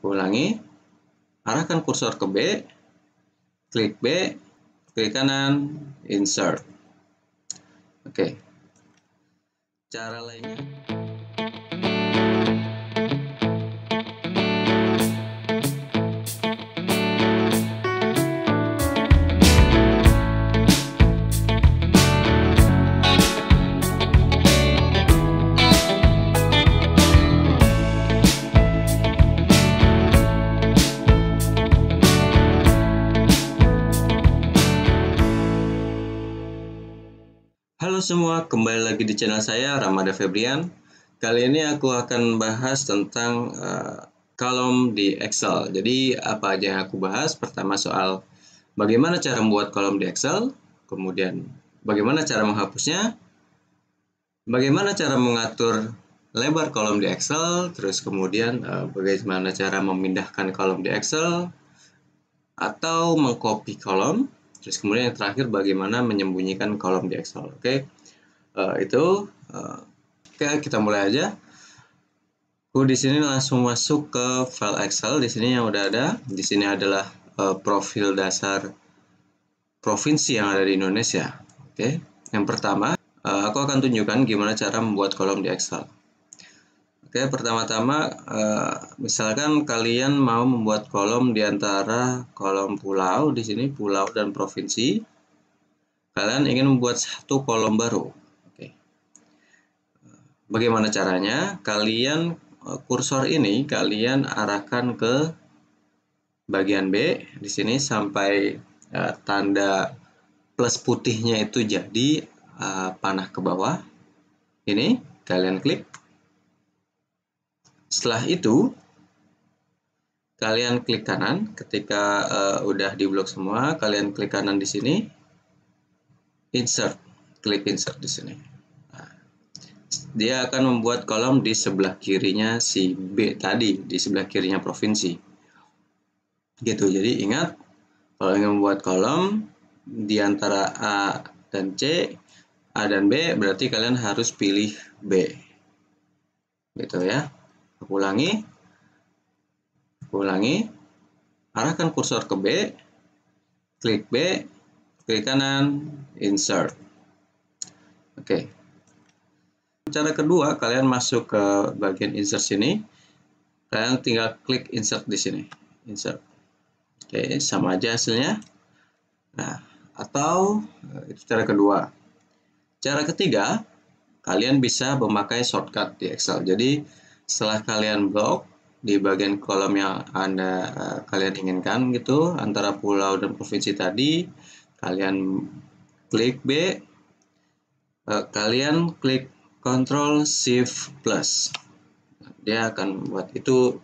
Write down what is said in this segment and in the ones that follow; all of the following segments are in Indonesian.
Ulangi, arahkan kursor ke B, klik B, klik kanan, insert. Oke. Cara lainnya. Halo semua, kembali lagi di channel saya, Ramada Febrian. Kali ini aku akan bahas tentang kolom di Excel. Jadi apa aja yang aku bahas? Pertama soal bagaimana cara membuat kolom di Excel, kemudian bagaimana cara menghapusnya, bagaimana cara mengatur lebar kolom di Excel, terus kemudian bagaimana cara memindahkan kolom di Excel, atau mengcopy kolom, terus kemudian yang terakhir bagaimana menyembunyikan kolom di Excel. Oke. Oke, kita mulai aja. Aku di sini langsung masuk ke file Excel. Di sini yang udah ada. Di sini adalah profil dasar provinsi yang ada di Indonesia. Oke. Yang pertama, aku akan tunjukkan gimana cara membuat kolom di Excel. Oke, pertama-tama misalkan kalian mau membuat kolom di antara kolom pulau, di sini pulau dan provinsi. Kalian ingin membuat satu kolom baru. Bagaimana caranya? Kalian kursor ini kalian arahkan ke bagian B di sini sampai tanda plus putihnya itu jadi panah ke bawah. Ini kalian klik. Setelah itu kalian klik kanan. Ketika udah di blok semua, kalian klik kanan di sini. Insert, klik insert di sini. Dia akan membuat kolom di sebelah kirinya si B tadi, di sebelah kirinya provinsi. Gitu, jadi ingat, kalau ingin membuat kolom di antara A dan C, A dan B, berarti kalian harus pilih B. Gitu ya. Ulangi, arahkan kursor ke B, klik B, klik kanan, insert. Oke. Cara kedua, kalian masuk ke bagian insert sini. Kalian tinggal klik insert di sini. Insert. Oke, sama aja hasilnya. Nah, atau itu cara kedua. Cara ketiga, kalian bisa memakai shortcut di Excel. Jadi, setelah kalian blok di bagian kolom yang kalian inginkan gitu, antara pulau dan provinsi tadi, kalian klik B, kalian klik Ctrl Shift Plus. Dia akan membuat itu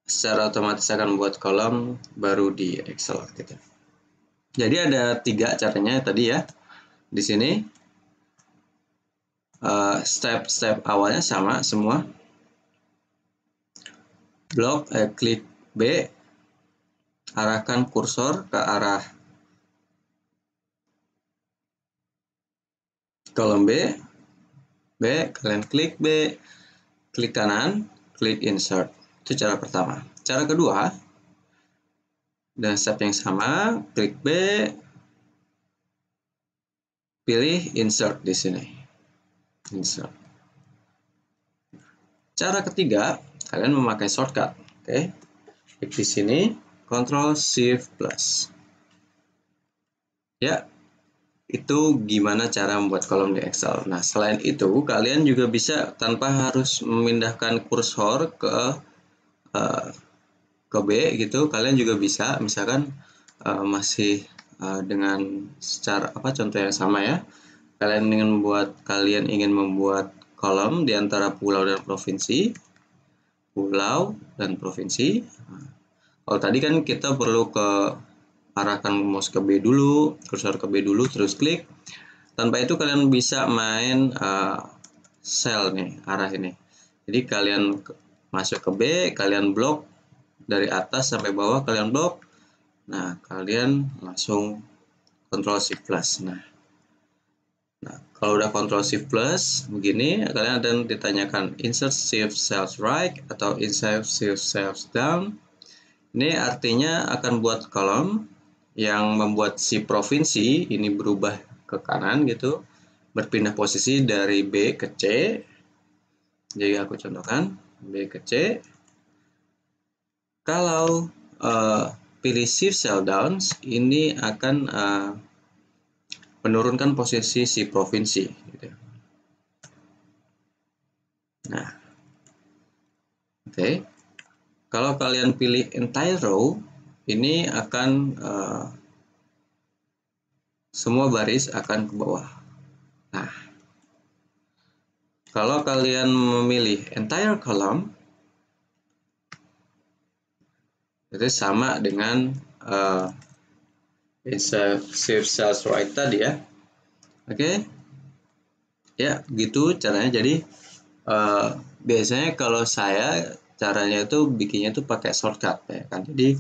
secara otomatis akan membuat kolom baru di Excel gitu. Jadi ada 3 caranya tadi ya. Di sini step-step awalnya sama semua. Blok, klik B, arahkan kursor ke arah kolom B, kalian klik B, klik kanan, klik insert. Itu cara pertama. Cara kedua, dan step yang sama, klik B, pilih insert di sini. Insert. Cara ketiga, kalian memakai shortcut. Oke. Klik di sini, Ctrl Shift Plus. Ya, itu gimana cara membuat kolom di Excel. Nah, selain itu, kalian juga bisa tanpa harus memindahkan kursor ke B gitu. Kalian juga bisa, misalkan masih dengan contoh yang sama ya. Kalian ingin membuat kolom di antara pulau dan provinsi. Pulau dan provinsi. Kalau tadi kan kita perlu arahkan mouse ke B dulu, kursor ke B dulu, terus klik. Tanpa itu kalian bisa main sel nih, arah ini. Jadi kalian masuk ke B, kalian blok dari atas sampai bawah, kalian blok. Nah, kalian langsung Ctrl Shift Plus. Nah, Nah, kalau udah Ctrl Shift plus begini, kalian akan ditanyakan insert shift cells right atau insert shift cells down. Ini artinya akan buat kolom yang membuat si provinsi ini berubah ke kanan gitu, berpindah posisi dari B ke C. Jadi aku contohkan B ke C. Kalau pilih shift cell down, ini akan menurunkan posisi si provinsi gitu. Nah, oke. Kalau kalian pilih entire row, ini akan semua baris akan ke bawah. Nah, kalau kalian memilih entire column, itu sama dengan insert shift cells right tadi ya. Oke. Ya, gitu caranya. Jadi biasanya kalau saya caranya itu bikinnya itu pakai shortcut ya kan. Jadi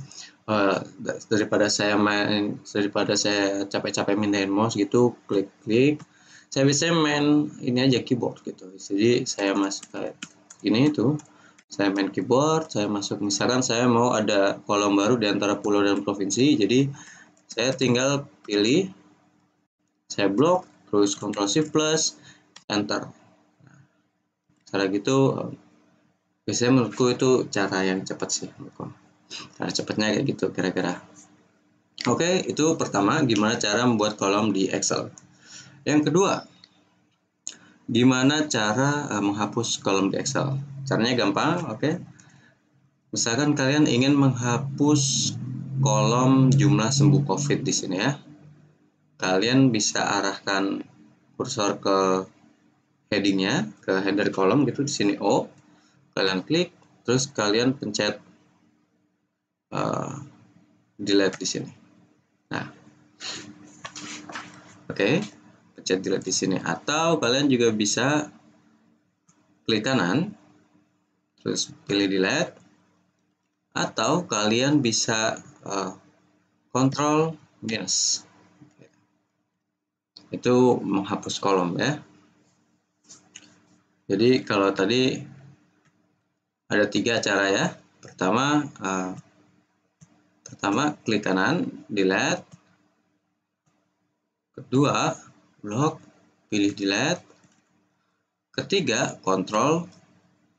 daripada saya capek-capek mindahin mouse gitu, klik-klik, saya biasanya main ini aja keyboard gitu. Jadi saya masuk kayak ini tuh, saya main keyboard, saya masuk, misalkan saya mau ada kolom baru di antara pulau dan provinsi, jadi saya tinggal pilih, saya blok, terus Ctrl Shift plus, enter. Cara gitu biasanya menurutku itu cara yang cepat sih. Cara cepatnya kayak gitu kira-kira. Oke, itu pertama gimana cara membuat kolom di Excel. Yang kedua, gimana cara menghapus kolom di Excel. Caranya gampang, oke. Misalkan kalian ingin menghapus kolom jumlah sembuh COVID di sini ya. Kalian bisa arahkan kursor ke headingnya, ke header kolom gitu, di sini O. Kalian klik, terus kalian pencet delete di sini. Nah, oke, pencet delete di sini. Atau kalian juga bisa klik kanan, terus pilih delete. Atau kalian bisa Ctrl minus. Itu menghapus kolom ya. Jadi kalau tadi ada 3 cara ya. Pertama klik kanan, delete. Kedua, blok, pilih delete. Ketiga, Ctrl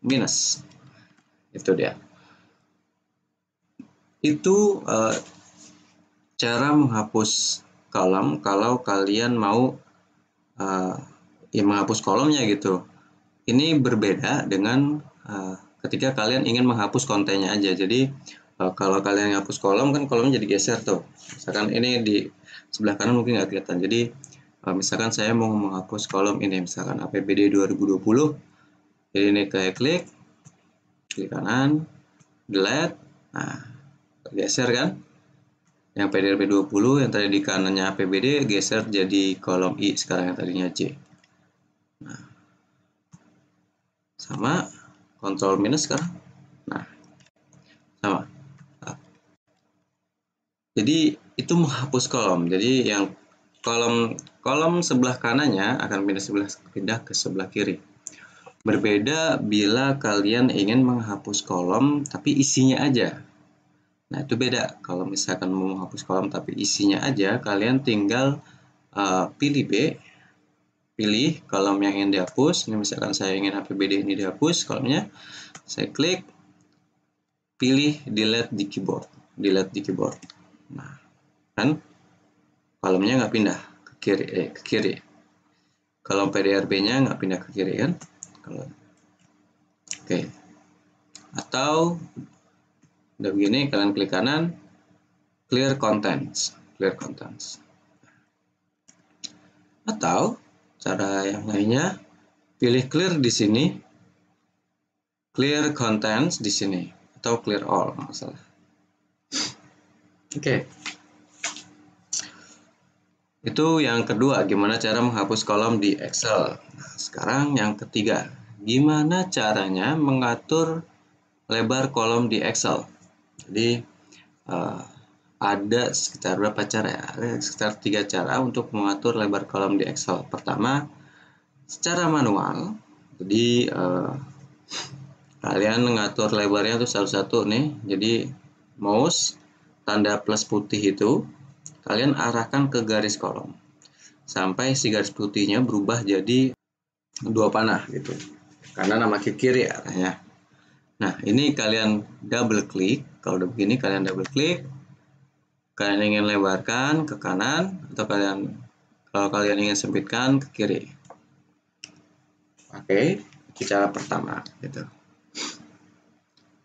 minus. Itu dia. Itu cara menghapus kolom kalau kalian mau ya menghapus kolomnya gitu. Ini berbeda dengan ketika kalian ingin menghapus kontennya aja. Jadi kalau kalian hapus kolom kan kolomnya jadi geser tuh. Misalkan ini di sebelah kanan mungkin nggak kelihatan. Jadi misalkan saya mau menghapus kolom ini, misalkan APBD 2020. Jadi ini kayak klik kanan, delete. Nah, geser kan? Yang PDRB 20 yang tadi di kanannya APBD geser jadi kolom I sekarang yang tadinya J. Nah, sama Ctrl minus sekarang. Nah, sama. Nah, jadi itu menghapus kolom. Jadi yang kolom sebelah kanannya akan pindah ke sebelah kiri. Berbeda bila kalian ingin menghapus kolom tapi isinya aja. Nah, itu beda. Kalau misalkan mau menghapus kolom tapi isinya aja, kalian tinggal pilih B, pilih kolom yang ingin dihapus. Ini misalkan saya ingin APBD ini dihapus kolomnya, saya klik, pilih delete di keyboard, Nah, kan kolomnya nggak pindah ke kiri, Kolom PDRB-nya nggak pindah ke kiri kan? Oke. Atau udah begini, kalian klik kanan, clear contents. Atau cara yang lainnya, pilih clear di sini, clear contents di sini, atau clear all, masalah. Oke. Itu yang kedua, gimana cara menghapus kolom di Excel. Nah, sekarang yang ketiga, gimana caranya mengatur lebar kolom di Excel. Jadi ada sekitar berapa cara ya? Ada sekitar 3 cara untuk mengatur lebar kolom di Excel. Pertama, secara manual. Jadi kalian mengatur lebarnya tuh satu-satu nih. Jadi mouse tanda plus putih itu kalian arahkan ke garis kolom sampai si garis putihnya berubah jadi 2 panah gitu. Kanan sama kiri arahnya. Nah, ini kalian double klik. Kalau udah begini kalian double klik. Kalian ingin lebarkan ke kanan atau kalau kalian ingin sempitkan ke kiri. Oke, itu cara pertama gitu.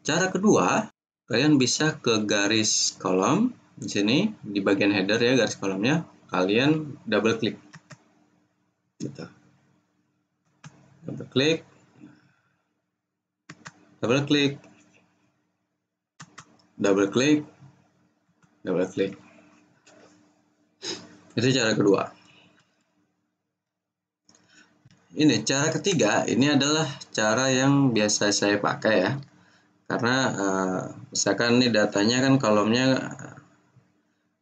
Cara kedua, kalian bisa ke garis kolom di sini di bagian header ya, garis kolomnya kalian double klik. Gitu. Double klik. Double klik. Double klik. Double klik. Itu cara kedua. Ini cara ketiga, ini adalah cara yang biasa saya pakai ya. Karena misalkan ini datanya kan kolomnya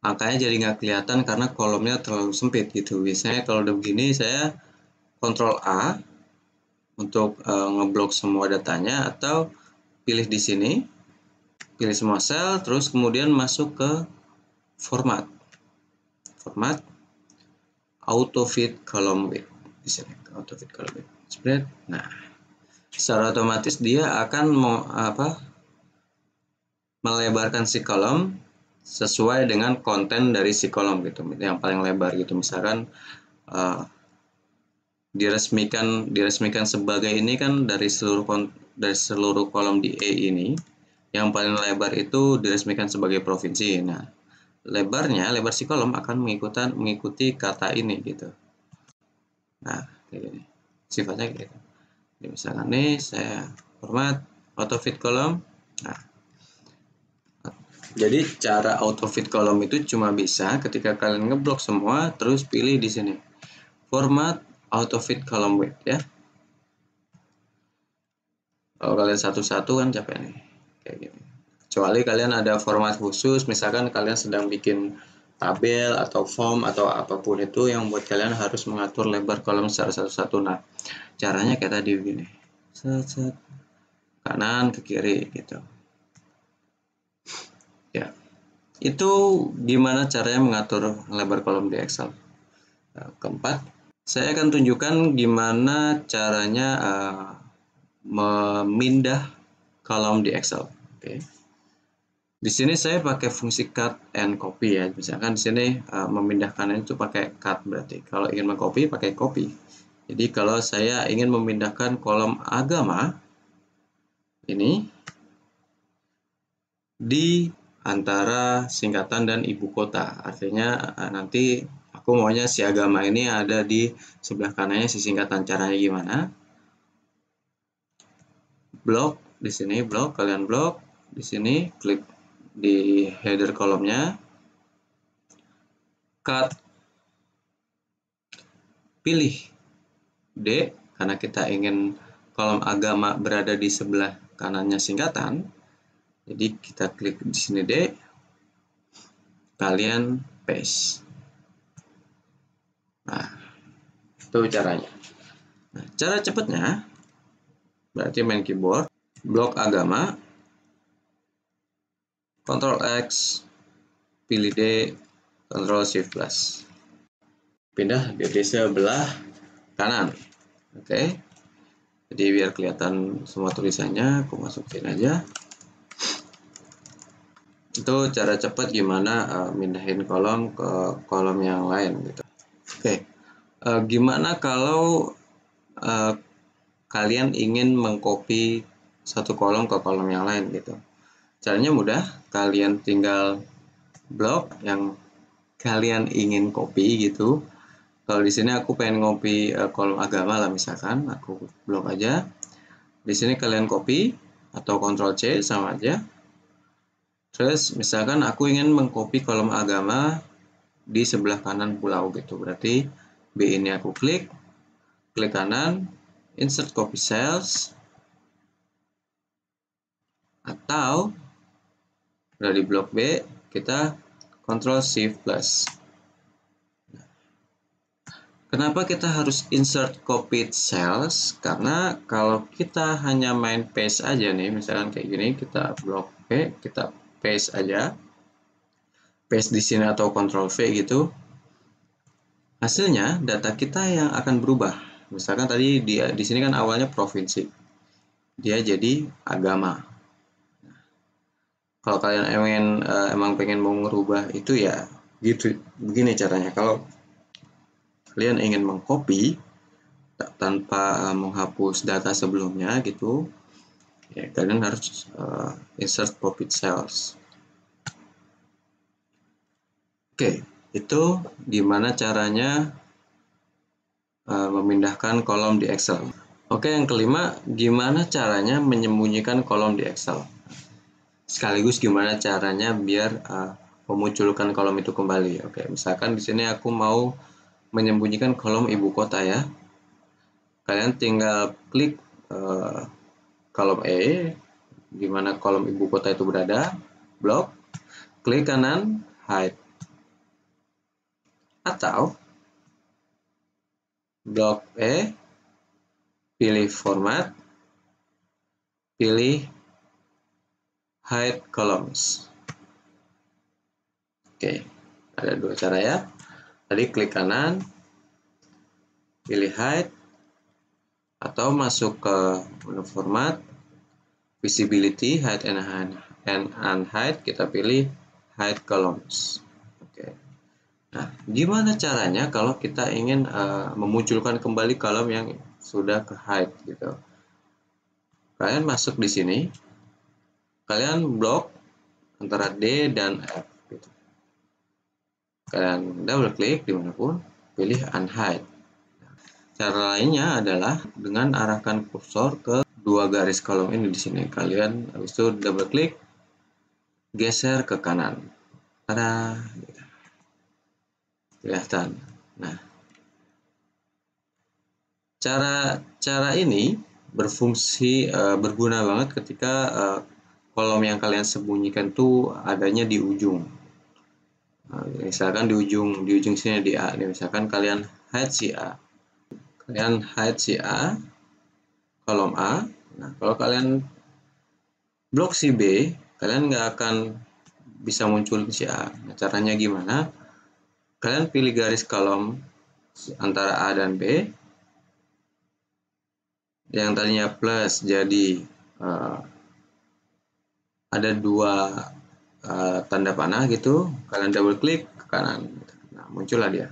angkanya jadi nggak kelihatan karena kolomnya terlalu sempit gitu. Biasanya kalau udah begini saya Ctrl A untuk ngeblok semua datanya, atau pilih di sini, pilih semua sel, terus kemudian masuk ke format, auto fit column width di sini, auto fit column width, spread. Nah, secara otomatis dia akan melebarkan si kolom sesuai dengan konten dari si kolom gitu, yang paling lebar gitu. Misalkan diresmikan sebagai ini kan dari seluruh kolom di E ini, yang paling lebar itu diresmikan sebagai provinsi. Nah, lebar si kolom akan mengikuti kata ini gitu. Nah, kayak gini. Sifatnya gitu. Jadi misalkan nih saya format auto fit column. Nah, jadi cara auto fit column itu cuma bisa ketika kalian ngeblok semua, terus pilih di sini format auto fit column width ya. Kalau kalian satu-satu kan capek nih, kayak gini. Kecuali kalian ada format khusus, misalkan kalian sedang bikin tabel atau form atau apapun itu yang buat kalian harus mengatur lebar kolom secara satu-satu. Nah, caranya kayak tadi begini, set kanan ke kiri gitu. Ya, itu gimana caranya mengatur lebar kolom di Excel. Keempat, saya akan tunjukkan gimana caranya memindah kolom di Excel. Oke. Di sini saya pakai fungsi cut and copy ya. Misalkan di sini memindahkan itu pakai cut berarti. Kalau ingin mengcopy pakai copy. Jadi kalau saya ingin memindahkan kolom agama ini di antara singkatan dan ibu kota. Artinya nanti aku maunya si agama ini ada di sebelah kanannya si singkatan. Caranya gimana? Blok di sini, kalian blok di sini, klik di header kolomnya, cut, pilih D karena kita ingin kolom agama berada di sebelah kanannya singkatan. Jadi kita klik di sini D, kalian paste. Nah, itu caranya. Nah, cara cepatnya berarti main keyboard, blok agama, Ctrl X, pilih D, Ctrl Shift plus. Pindah di sebelah kanan. Oke. Jadi biar kelihatan semua tulisannya, aku masukin aja. Itu cara cepat gimana mindahin kolom ke kolom yang lain gitu. Oke. Gimana kalau kalian ingin mengcopy satu kolom ke kolom yang lain gitu. Caranya mudah, kalian tinggal blok yang kalian ingin copy gitu. Kalau di sini aku pengen copy kolom agama lah misalkan, aku blok aja. Di sini kalian copy atau Ctrl C sama aja. Terus misalkan aku ingin mengcopy kolom agama di sebelah kanan pulau gitu. Berarti B ini aku klik kanan, insert copy cells, atau dari blok B kita Ctrl Shift plus. Kenapa kita harus insert copied cells? Karena kalau kita hanya main paste aja nih, misalkan kayak gini, kita blok P, kita paste aja, paste di sini atau Ctrl V gitu, hasilnya data kita yang akan berubah. Misalkan tadi di sini kan awalnya provinsi, dia jadi agama. Kalau kalian emang pengen mau ngerubah itu ya gitu, begini caranya. Kalau kalian ingin mengcopy tanpa menghapus data sebelumnya gitu, ya kalian harus insert copied cells. Oke, itu gimana caranya memindahkan kolom di Excel. Oke, yang kelima, gimana caranya menyembunyikan kolom di Excel. Sekaligus gimana caranya biar memunculkan kolom itu kembali. Oke, misalkan di sini aku mau menyembunyikan kolom ibu kota ya. Kalian tinggal klik kolom E, di mana kolom ibu kota itu berada, blok, klik kanan, hide. Atau blok E, pilih format, pilih hide columns. Oke, ada dua cara ya. Tadi klik kanan, pilih hide, atau masuk ke menu format, visibility, hide and unhide, kita pilih hide columns. Oke. Nah, gimana caranya kalau kita ingin memunculkan kembali kolom yang sudah ke hide gitu? Kalian masuk di sini, kalian blok antara D dan F gitu. Kalian double klik dimanapun, pilih unhide. Cara lainnya adalah dengan arahkan kursor ke dua garis kolom ini di sini. Kalian habis itu double klik, geser ke kanan. Tada, kelihatan. Nah, cara ini berfungsi berguna banget ketika kolom yang kalian sembunyikan tuh adanya di ujung. Misalkan di ujung sini di A, misalkan kalian hide si A, kolom A. Nah, kalau kalian blok si B, kalian nggak akan bisa muncul si A. Nah, caranya gimana? Kalian pilih garis kolom antara A dan B, yang tadinya plus jadi ada dua tanda panah gitu, kalian double klik ke kanan, nah muncullah dia.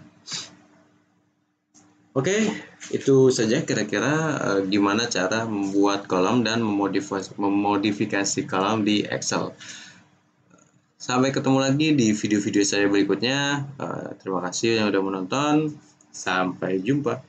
Oke, itu saja kira-kira gimana cara membuat kolom dan memodifikasi kolom di Excel. Sampai ketemu lagi di video-video saya berikutnya. Terima kasih yang sudah menonton, sampai jumpa.